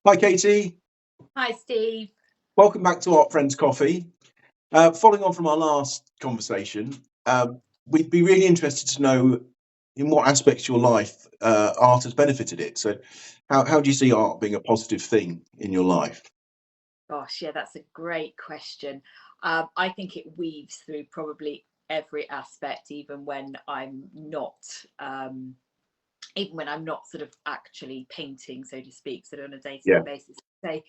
Hi, Katie. Hi, Steve. Welcome back to Art Friends Coffee. Following on from our last conversation, we'd be really interested to know in what aspects of your life art has benefited it. So, how do you see art being a positive thing in your life? Gosh, yeah, that's a great question. I think it weaves through probably every aspect, even when I'm not sort of actually painting, so to speak, sort of on a day-to-day Yeah, basis. Say,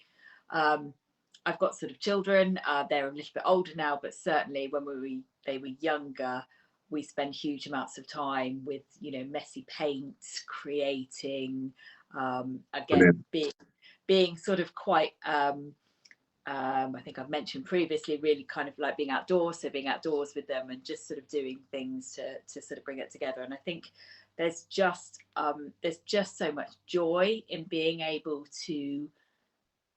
um, I've got sort of children. They're a little bit older now, but certainly when they were younger, we spend huge amounts of time with messy paints, creating. Again, brilliant. being sort of quite. I think I've mentioned previously, really kind of like being outdoors, so being outdoors with them and just sort of doing things to sort of bring it together. And I think there's just so much joy in being able to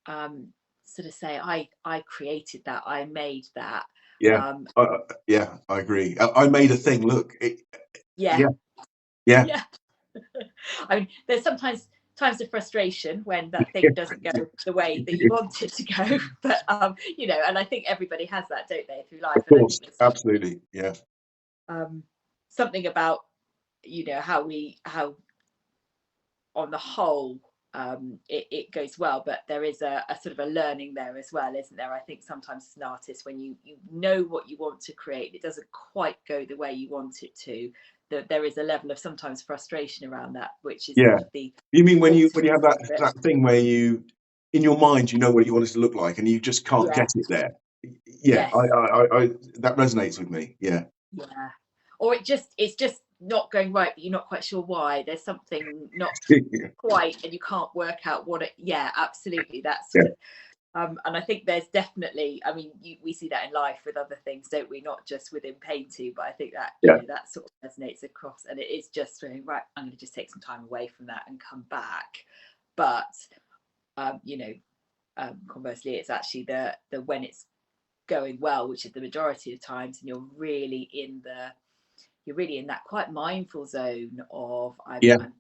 um, sort of say, I created that, I made that. Yeah, Um, yeah, I agree. I made a thing. Look, yeah, yeah, yeah, yeah. I mean, there's sometimes times of frustration when that thing doesn't go the way that you want it to go, but and I think everybody has that, don't they, through life? of And I course, think there's absolutely. Yeah, um, something about how on the whole it goes well, but there is a sort of a learning there as well, isn't there? I think sometimes as an artist, when you know what you want to create, it doesn't quite go the way you want it to, that there is a level of sometimes frustration around that, which is yeah. sort of the You mean when you ultimate have spirit. that thing where you in your mind you know what you want it to look like and you just can't Yeah. get it there? Yeah, Yes. I that resonates with me. Yeah, Yeah. Or it's just not going right, but you're not quite sure why. There's something not quite, and you can't work out what it. Yeah, absolutely. That's yeah, sort of. And I think there's definitely, I mean, we see that in life with other things, don't we? Not just within painting, but I think that, yeah, that sort of resonates across. And it is just saying, right, I'm going to just take some time away from that and come back. But, um, you know, conversely, it's actually the when it's going well, which is the majority of times, and you're really in that quite mindful zone of yeah, I'm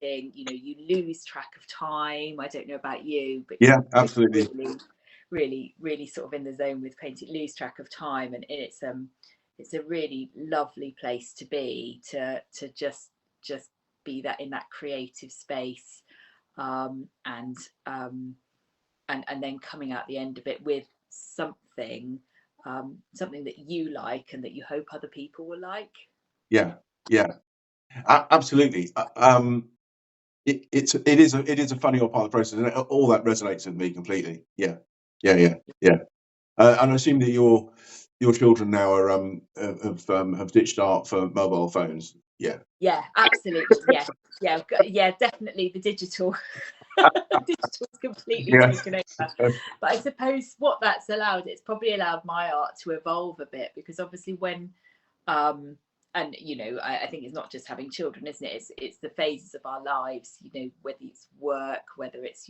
painting. You lose track of time. I don't know about you, but yeah, when you're absolutely. really sort of in the zone with painting, lose track of time, and it's a really lovely place to be, to just be that in that creative space, um, and um, and then coming out the end of it with something that you like and that you hope other people will like. Yeah, yeah, absolutely. It is a funny old part of the process, and all that resonates with me completely. Yeah, yeah, yeah, yeah. And I assume that your children now are have ditched art for mobile phones. Yeah, Yeah, absolutely. Yeah, yeah, definitely the digital. Digital's completely yeah, taken over. But I suppose what that's allowed, it's probably allowed my art to evolve a bit, because obviously um and I think it's not just having children, isn't it? It's the phases of our lives, whether it's work, whether it's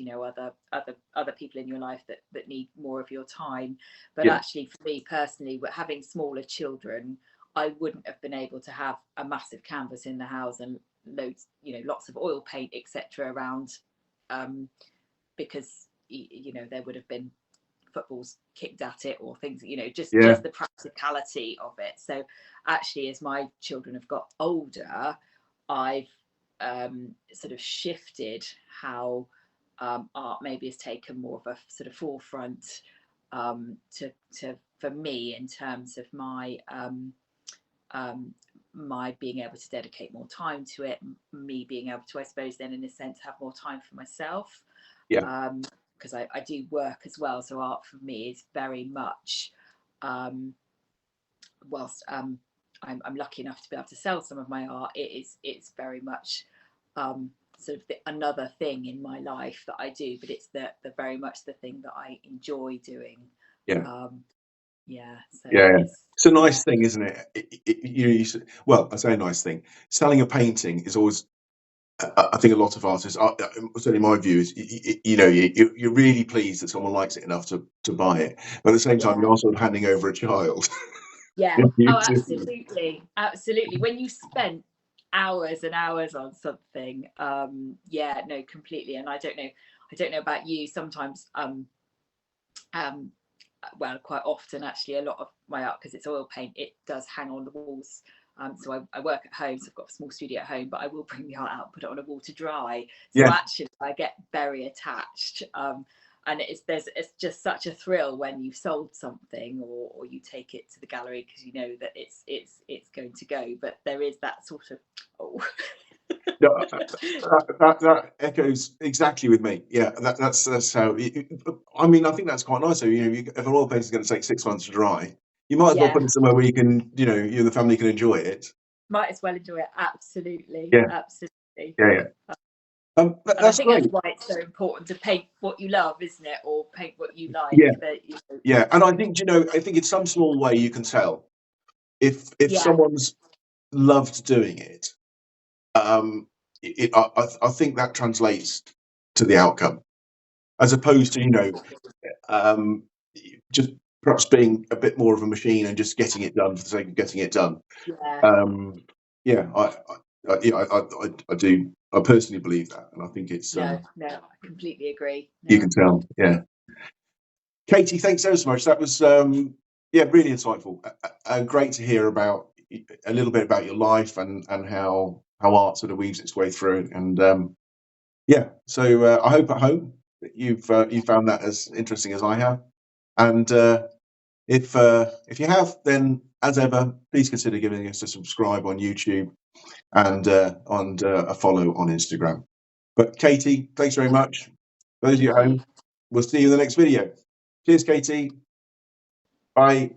other people in your life that need more of your time. But yeah, actually, for me personally, having smaller children, I wouldn't have been able to have a massive canvas in the house and loads, lots of oil paint, etc. around, um, because there would have been footballs kicked at it, or things, yeah, just the practicality of it. So actually, as my children have got older, I've sort of shifted how art maybe has taken more of a sort of forefront, to for me, in terms of um, my being able to dedicate more time to it, me being able to, I suppose, then in a sense have more time for myself, yeah, because I do work as well. So art for me is very much, um, whilst I'm lucky enough to be able to sell some of my art, it's very much sort of another thing in my life that I do, but it's the very much the thing that I enjoy doing. yeah, Um, yeah, so yeah, yeah. it's It's a yeah, nice thing, isn't it? Well, I say a nice thing. Selling a painting is always. I think a lot of artists, certainly my view is, you're really pleased that someone likes it enough to buy it, but at the same time, yeah. you're sort of handing over a child. Yeah. You Oh, too. absolutely. Absolutely. When you spent hours and hours on something. Yeah, no, completely. And I don't know about you. Sometimes well, quite often actually, a lot of my art, because it's oil paint, it does hang on the walls. So I work at home, so I've got a small studio at home, but I will bring the art out, put it on a wall to dry. So actually I get very attached. And it's just such a thrill when you've sold something, or you take it to the gallery because you know that it's going to go. But there is that sort of No, that echoes exactly with me. Yeah, that's how. I mean, I think that's quite nice. So, you know, if an oil paint is going to take 6 months to dry, you might as well put it somewhere where you can, you know, you and the family can enjoy it. Might as well enjoy it. Absolutely, Yeah, absolutely. yeah. And That's I think great. that's why it's so important to paint what you love, isn't it? Or paint what you like. Yeah, But, you know, yeah. And I think, you know, I think in some small way you can tell if someone's loved doing it. I think that translates to the outcome, as opposed to, you know, just perhaps being a bit more of a machine and just getting it done for the sake of getting it done. Yeah, I do. I personally believe that, and I think it's. No, I completely agree. You can tell, yeah. Katy, thanks ever so much. That was really insightful. Great to hear about a little bit about your life and how art sort of weaves its way through. And so I hope at home that you've found that as interesting as I have. And if you have, then as ever, please consider giving us a subscribe on YouTube and a follow on Instagram. But Katy, thanks very much. Those of you at home, we'll see you in the next video. Cheers, Katy. Bye.